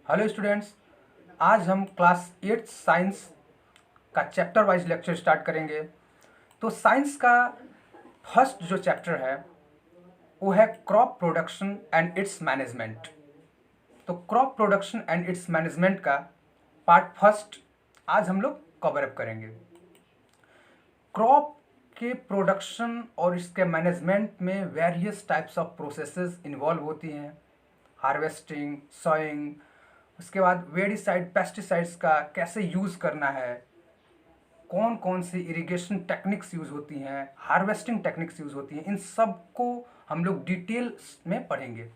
Hello students. आज हम class 8 science का चैप्टर वाइज लेक्चर स्टार्ट करेंगे। तो साइंस का फर्स्ट जो चैप्टर है वो है crop production and its management. तो crop production and its management का पार्ट फर्स्ट आज हम लोग कवर अप करेंगे। क्रॉप के प्रोडक्शन और इसके मैनेजमेंट में various types of processes involve होती हैं। हार्वेस्टिंग, सोइंग, उसके बाद वेडिसाइड पेस्टिसाइड्स का कैसे यूज़ करना है, कौन कौन सी इरिगेशन टेक्निक्स यूज़ होती हैं, हार्वेस्टिंग टेक्निक्स यूज़ होती हैं, इन सब को हम लोग डिटेल्स में पढ़ेंगे।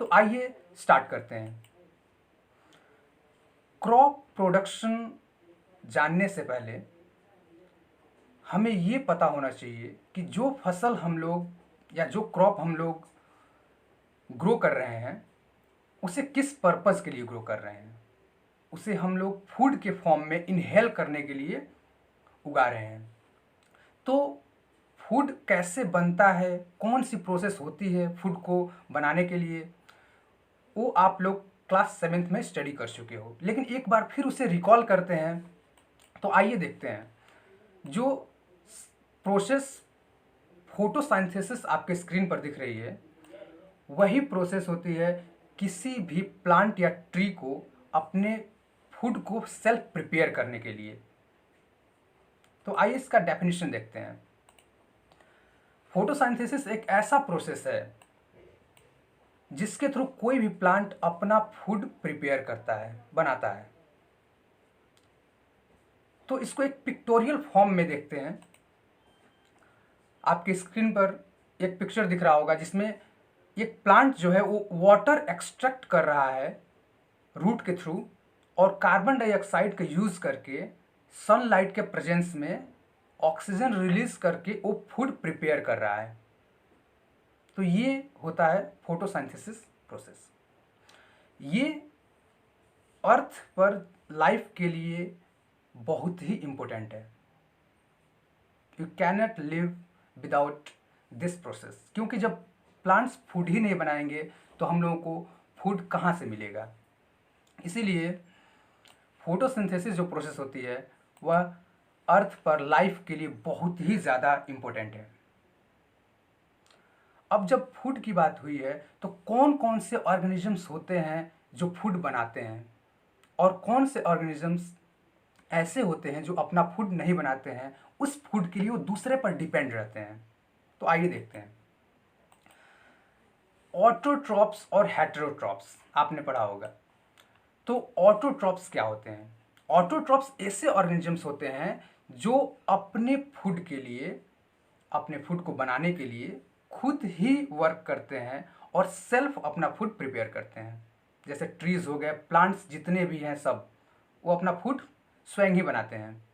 तो आइए स्टार्ट करते हैं। क्रॉप प्रोडक्शन जानने से पहले हमें ये पता होना चाहिए कि जो फसल हम लोग या जो क्रॉप हम लोग ग्रो कर रहे हैं उसे किस पर्पज़ के लिए ग्रो कर रहे हैं। उसे हम लोग फूड के फॉर्म में इनहेल करने के लिए उगा रहे हैं। तो फूड कैसे बनता है, कौन सी प्रोसेस होती है फूड को बनाने के लिए, वो आप लोग क्लास 7th में स्टडी कर चुके हो, लेकिन एक बार फिर उसे रिकॉल करते हैं। तो आइए देखते हैं। जो प्रोसेस फोटोसिंथेसिस आपके स्क्रीन पर दिख रही है वही प्रोसेस होती है किसी भी प्लांट या ट्री को अपने फूड को सेल्फ प्रिपेयर करने के लिए। तो आइए इसका डेफिनेशन देखते हैं। फोटोसिंथेसिस एक ऐसा प्रोसेस है जिसके थ्रू कोई भी प्लांट अपना फूड प्रिपेयर करता है, बनाता है। तो इसको एक पिक्टोरियल फॉर्म में देखते हैं। आपकी स्क्रीन पर एक पिक्चर दिख रहा होगा जिसमें एक प्लांट जो है वो वाटर एक्सट्रैक्ट कर रहा है रूट के थ्रू और कार्बन डाइऑक्साइड का यूज़ करके सनलाइट के प्रेजेंस में ऑक्सीजन रिलीज करके वो फूड प्रिपेयर कर रहा है। तो ये होता है फोटोसिंथेसिस प्रोसेस। ये अर्थ पर लाइफ के लिए बहुत ही इम्पोर्टेंट है। You cannot live without this process, क्योंकि जब प्लांट्स फूड ही नहीं बनाएंगे तो हम लोगों को फूड कहाँ से मिलेगा। इसीलिए फोटोसिंथेसिस जो प्रोसेस होती है वह अर्थ पर लाइफ के लिए बहुत ही ज़्यादा इम्पोर्टेंट है। अब जब फूड की बात हुई है तो कौन कौन से ऑर्गेनिजम्स होते हैं जो फूड बनाते हैं और कौन से ऑर्गेनिजम्स ऐसे होते हैं जो अपना फूड नहीं बनाते हैं, उस फूड के लिए वो दूसरे पर डिपेंड रहते हैं। तो आइए देखते हैं। ऑटोट्रॉप्स और हेटेरोट्रॉप्स आपने पढ़ा होगा। तो ऑटोट्रॉप्स क्या होते हैं? ऑटोट्रॉप्स ऐसे ऑर्गेनिजम्स होते हैं जो अपने फूड के लिए, अपने फूड को बनाने के लिए खुद ही वर्क करते हैं और सेल्फ अपना फूड प्रिपेयर करते हैं। जैसे ट्रीज हो गए, प्लांट्स जितने भी हैं सब वो अपना फूड स्वयं ही बनाते हैं।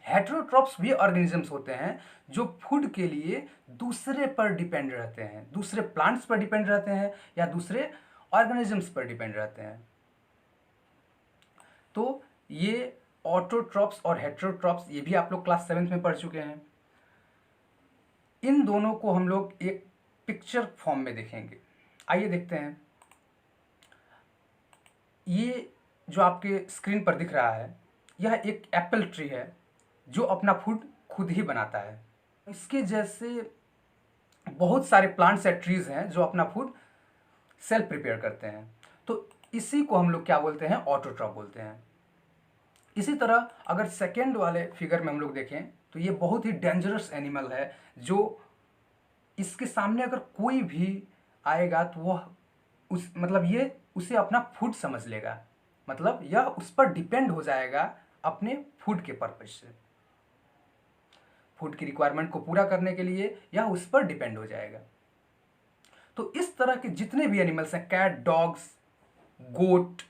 हेटेरोट्रॉप्स भी ऑर्गेनिजम्स होते हैं जो फूड के लिए दूसरे पर डिपेंड रहते हैं, दूसरे प्लांट्स पर डिपेंड रहते हैं या दूसरे ऑर्गेनिजम्स पर डिपेंड रहते हैं। तो ये ऑटोट्रॉप्स और हेटेरोट्रॉप्स ये भी आप लोग क्लास 7th में पढ़ चुके हैं। इन दोनों को हम लोग एक पिक्चर फॉर्म में देखेंगे। आइए देखते हैं। ये जो आपके स्क्रीन पर दिख रहा है यह एक एप्पल ट्री है जो अपना फूड खुद ही बनाता है। इसके जैसे बहुत सारे प्लांट्स या ट्रीज हैं जो अपना फूड सेल्फ प्रिपेयर करते हैं। तो इसी को हम लोग क्या बोलते हैं? ऑटोट्रॉप बोलते हैं। इसी तरह अगर सेकेंड वाले फिगर में हम लोग देखें तो ये बहुत ही डेंजरस एनिमल है जो इसके सामने अगर कोई भी आएगा तो वह ये उसे अपना फूड समझ लेगा, मतलब यह उस पर डिपेंड हो जाएगा अपने फूड के पर्पज से। फूड की रिक्वायरमेंट को पूरा करने के लिए यह उस पर डिपेंड हो जाएगा। तो इस तरह के जितने भी एनिमल्स हैं, कैट, डॉग्स, गोट,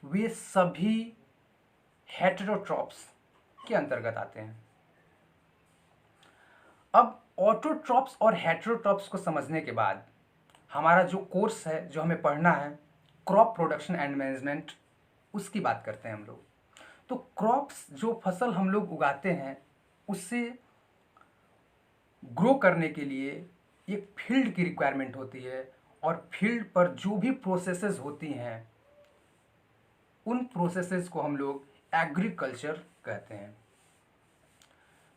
वे सभी हेटेरोट्रॉप्स के अंतर्गत आते हैं। अब ऑटोट्रॉप्स और हेटेरोट्रॉप्स को समझने के बाद हमारा जो कोर्स है जो हमें पढ़ना है, क्रॉप प्रोडक्शन एंड मैनेजमेंट, उसकी बात करते हैं हम लोग। तो क्रॉप्स जो फसल हम लोग उगाते हैं उससे ग्रो करने के लिए एक फील्ड की रिक्वायरमेंट होती है और फील्ड पर जो भी प्रोसेसेस होती हैं उन प्रोसेसेस को हम लोग एग्रीकल्चर कहते हैं।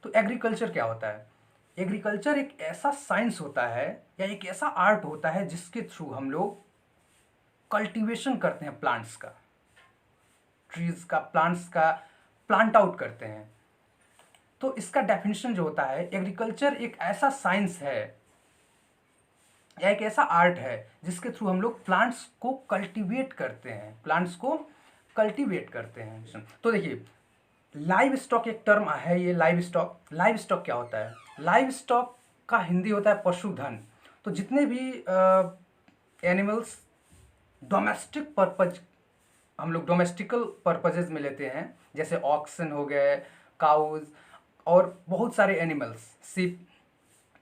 तो एग्रीकल्चर क्या होता है? एग्रीकल्चर एक ऐसा साइंस होता है या एक ऐसा आर्ट होता है जिसके थ्रू हम लोग कल्टीवेशन करते हैं प्लांट्स का, ट्रीज का, प्लांट्स का प्लांट आउट करते हैं। तो इसका डेफिनेशन जो होता है, एग्रीकल्चर एक ऐसा साइंस है या एक ऐसा आर्ट है जिसके थ्रू हम लोग प्लांट्स को कल्टीवेट करते हैं, प्लांट्स को कल्टीवेट करते हैं। तो देखिए, लाइव स्टॉक एक टर्म है, ये लाइव स्टॉक। लाइव स्टॉक क्या होता है? लाइव स्टॉक का हिंदी होता है पशुधन। तो जितने भी एनिमल्स डोमेस्टिक पर्पज, हम लोग डोमेस्टिकल पर्पजेज में लेते हैं, जैसे ऑक्सन हो गए, काउज और बहुत सारे एनिमल्स, सिप।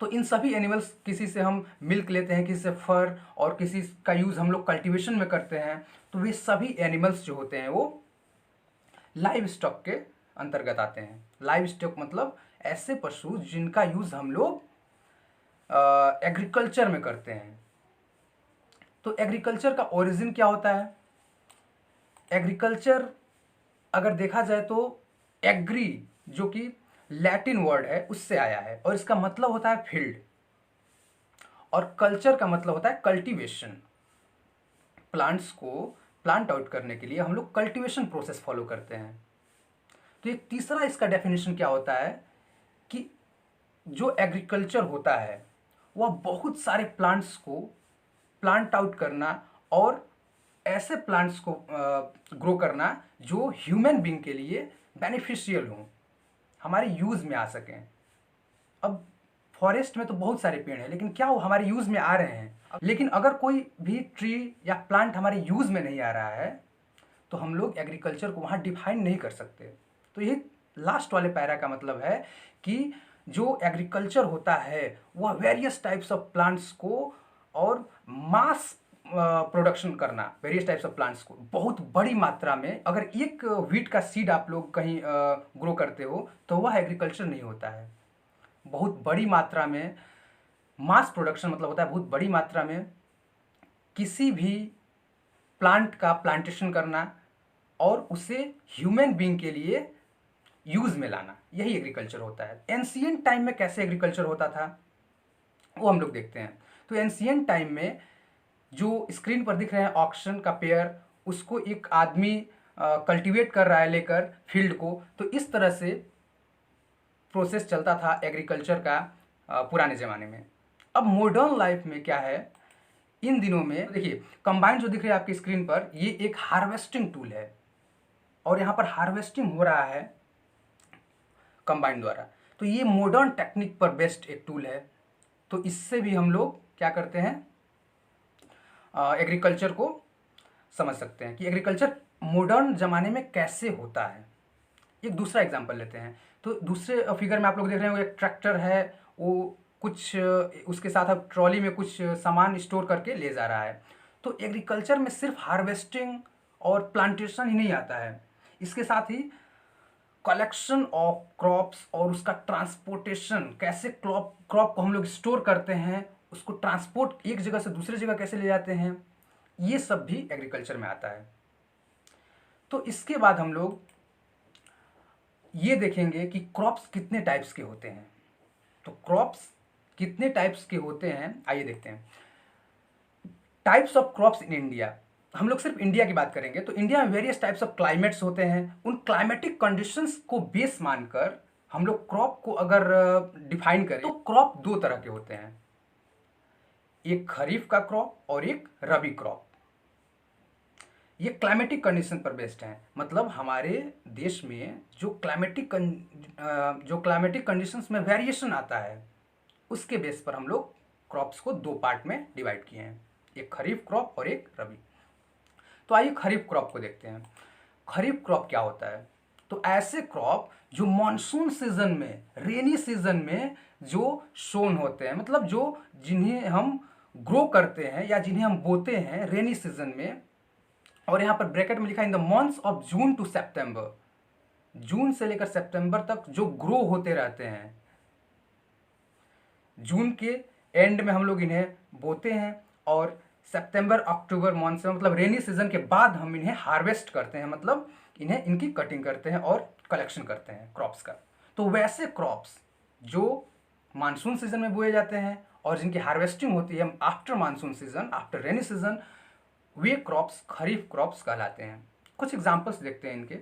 तो इन सभी एनिमल्स, किसी से हम मिल्क लेते हैं, किसी से फर, और किसी का यूज़ हम लोग कल्टीवेशन में करते हैं। तो वे सभी एनिमल्स जो होते हैं वो लाइव स्टॉक के अंतर्गत आते हैं। लाइव स्टॉक मतलब ऐसे पशु जिनका यूज़ हम लोग एग्रीकल्चर में करते हैं। तो एग्रीकल्चर का ओरिजिन क्या होता है? एग्रीकल्चर अगर देखा जाए तो एग्री, जो कि लैटिन वर्ड है, उससे आया है और इसका मतलब होता है फील्ड, और कल्चर का मतलब होता है कल्टीवेशन। प्लांट्स को प्लांट आउट करने के लिए हम लोग कल्टीवेशन प्रोसेस फॉलो करते हैं। तो एक तीसरा इसका डेफिनेशन क्या होता है कि जो एग्रीकल्चर होता है वह बहुत सारे प्लांट्स को प्लांट आउट करना और ऐसे प्लांट्स को ग्रो करना जो ह्यूमन बीइंग के लिए बेनिफिशियल हों, हमारे यूज़ में आ सकें। अब फॉरेस्ट में तो बहुत सारे पेड़ हैं, लेकिन क्या वो हमारे यूज़ में आ रहे हैं? लेकिन अगर कोई भी ट्री या प्लांट हमारे यूज़ में नहीं आ रहा है तो हम लोग एग्रीकल्चर को वहाँ डिफाइन नहीं कर सकते। तो यही लास्ट वाले पैरा का मतलब है कि जो एग्रीकल्चर होता है वह वेरियस टाइप्स ऑफ प्लांट्स को और मास प्रोडक्शन करना, वेरियस टाइप्स ऑफ प्लांट्स को बहुत बड़ी मात्रा में। अगर एक वीट का सीड आप लोग कहीं ग्रो करते हो तो वह एग्रीकल्चर नहीं होता है। बहुत बड़ी मात्रा में मास प्रोडक्शन मतलब होता है बहुत बड़ी मात्रा में किसी भी प्लांट का प्लांटेशन करना और उसे ह्यूमन बीइंग के लिए यूज़ में लाना, यही एग्रीकल्चर होता है। एंशिएंट टाइम में कैसे एग्रीकल्चर होता था वो हम लोग देखते हैं। तो एंशिएंट टाइम में जो स्क्रीन पर दिख रहे हैं ऑक्सन का पेयर, उसको एक आदमी कल्टीवेट कर रहा है लेकर फील्ड को। तो इस तरह से प्रोसेस चलता था एग्रीकल्चर का पुराने ज़माने में। अब मॉडर्न लाइफ में क्या है, इन दिनों में देखिए कंबाइन जो दिख रही है आपकी स्क्रीन पर, ये एक हार्वेस्टिंग टूल है और यहाँ पर हार्वेस्टिंग हो रहा है कंबाइन द्वारा। तो ये मॉडर्न टेक्निक पर बेस्ड एक टूल है। तो इससे भी हम लोग क्या करते हैं, एग्रीकल्चर को समझ सकते हैं कि एग्रीकल्चर मॉडर्न ज़माने में कैसे होता है। एक दूसरा एग्जांपल लेते हैं। तो दूसरे फिगर में आप लोग देख रहे हैं वो एक ट्रैक्टर है, वो कुछ उसके साथ अब ट्रॉली में कुछ सामान स्टोर करके ले जा रहा है। तो एग्रीकल्चर में सिर्फ हार्वेस्टिंग और प्लांटेशन ही नहीं आता है, इसके साथ ही कलेक्शन ऑफ क्रॉप्स और उसका ट्रांसपोर्टेशन, कैसे क्रॉप को हम लोग स्टोर करते हैं, उसको ट्रांसपोर्ट एक जगह से दूसरी जगह कैसे ले जाते हैं, ये सब भी एग्रीकल्चर में आता है। तो इसके बाद हम लोग ये देखेंगे कि क्रॉप्स कितने टाइप्स के होते हैं। तो क्रॉप्स कितने टाइप्स के होते हैं आइए देखते हैं। Types of crops in India, हम लोग सिर्फ इंडिया की बात करेंगे। तो इंडिया में वेरियस टाइप्स ऑफ क्लाइमेट्स होते हैं। उन क्लाइमेटिक कंडीशंस को बेस मानकर हम लोग क्रॉप को अगर डिफाइन करें तो क्रॉप दो तरह के होते हैं, एक खरीफ का क्रॉप और एक रबी क्रॉप। ये क्लाइमेटिक कंडीशन पर बेस्ड है, मतलब हमारे देश में जो क्लाइमेटिक कंडीशंस में वेरिएशन आता है उसके बेस पर हम लोग क्रॉप्स को दो पार्ट में डिवाइड किए हैं, एक खरीफ क्रॉप और एक रबी। तो आइए खरीफ क्रॉप को देखते हैं। खरीफ क्रॉप क्या होता है? तो ऐसे क्रॉप जो मॉनसून सीजन में, रेनी सीजन में जो सोन होते हैं, मतलब जो जिन्हें हम ग्रो करते हैं या जिन्हें हम बोते हैं रेनी सीजन में। और यहाँ पर ब्रैकेट में लिखा है in the months of June to September, जून से लेकर सितंबर तक जो ग्रो होते रहते हैं। जून के एंड में हम लोग इन्हें बोते हैं और सितंबर अक्टूबर मानसून मतलब रेनी सीजन के बाद हम इन्हें हार्वेस्ट करते हैं, मतलब इन्हें इनकी कटिंग करते हैं और कलेक्शन करते हैं क्रॉप्स का। तो वैसे क्रॉप्स जो मानसून सीजन में बोए जाते हैं और जिनकी हार्वेस्टिंग होती है after monsoon season, after rainy season, वे क्रॉप्स खरीफ क्रॉप्स कहलाते हैं। कुछ एग्जांपल्स देखते हैं इनके।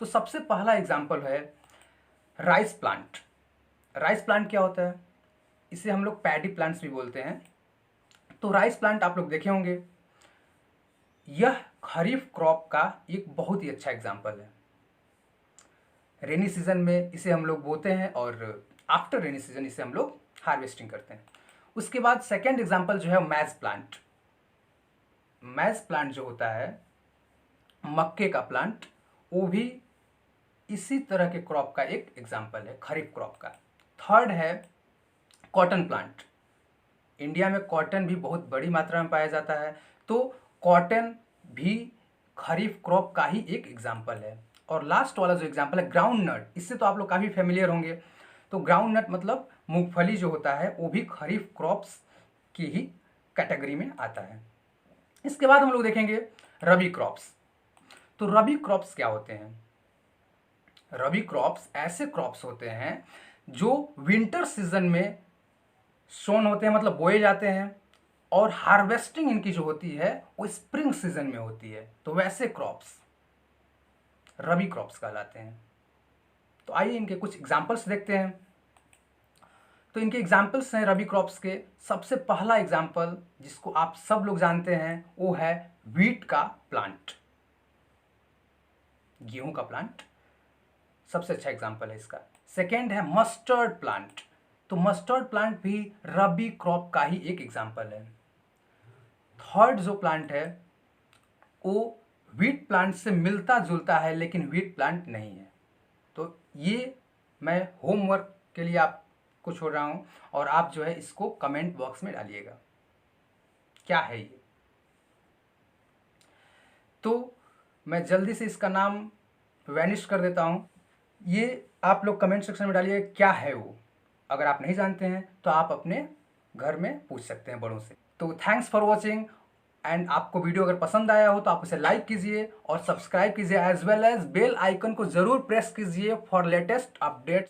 तो सबसे पहला एग्जांपल है राइस प्लांट। राइस प्लांट क्या होता है? इसे हम लोग पैडी प्लांट्स भी बोलते हैं। तो राइस प्लांट आप लोग देखे होंगे, यह खरीफ क्रॉप का एक बहुत ही अच्छा एग्जांपल है। रेनी सीजन में इसे हम लोग बोते हैं और आफ्टर रेनी सीजन इसे हम लोग हार्वेस्टिंग करते हैं। उसके बाद सेकेंड एग्जांपल जो है मैज प्लांट। मैज प्लांट जो होता है मक्के का प्लांट, वो भी इसी तरह के क्रॉप का एक एग्जांपल है, खरीफ क्रॉप का। थर्ड है कॉटन प्लांट। इंडिया में कॉटन भी बहुत बड़ी मात्रा में पाया जाता है, तो कॉटन भी खरीफ क्रॉप का ही एक एग्जांपल है। और लास्ट वाला जो एग्जांपल है ग्राउंड नट, इससे तो आप लोग काफ़ी फेमिलियर होंगे। तो ग्राउंड नट मतलब मूंगफली जो होता है वो भी खरीफ क्रॉप्स की ही कैटेगरी में आता है। इसके बाद हम लोग देखेंगे रबी क्रॉप्स। तो रबी क्रॉप्स क्या होते हैं? रबी क्रॉप्स ऐसे क्रॉप्स होते हैं जो विंटर सीजन में सोन होते हैं, मतलब बोए जाते हैं, और हार्वेस्टिंग इनकी जो होती है वो स्प्रिंग सीजन में होती है। तो वैसे क्रॉप्स रबी क्रॉप्स कहलाते हैं। तो आइए इनके कुछ एग्जांपल्स देखते हैं। तो इनके एग्जांपल्स हैं रबी क्रॉप्स के। सबसे पहला एग्जांपल जिसको आप सब लोग जानते हैं वो है व्हीट का प्लांट, गेहूं का प्लांट सबसे अच्छा एग्जांपल है इसका। सेकेंड है मस्टर्ड प्लांट। तो मस्टर्ड प्लांट भी रबी क्रॉप का ही एक एग्जांपल है। थर्ड जो प्लांट है वो व्हीट प्लांट से मिलता जुलता है लेकिन व्हीट प्लांट नहीं है। तो ये मैं होमवर्क के लिए आपको छोड़ रहा हूँ और आप जो है इसको कमेंट बॉक्स में डालिएगा क्या है ये। तो मैं जल्दी से इसका नाम वैनिश कर देता हूँ। ये आप लोग कमेंट सेक्शन में डालिए क्या है वो। अगर आप नहीं जानते हैं तो आप अपने घर में पूछ सकते हैं बड़ों से। तो थैंक्स फॉर वॉचिंग एंड आपको वीडियो अगर पसंद आया हो तो आप उसे लाइक कीजिए और सब्सक्राइब कीजिए, as well as bell icon को जरूर प्रेस कीजिए फॉर लेटेस्ट अपडेट्स।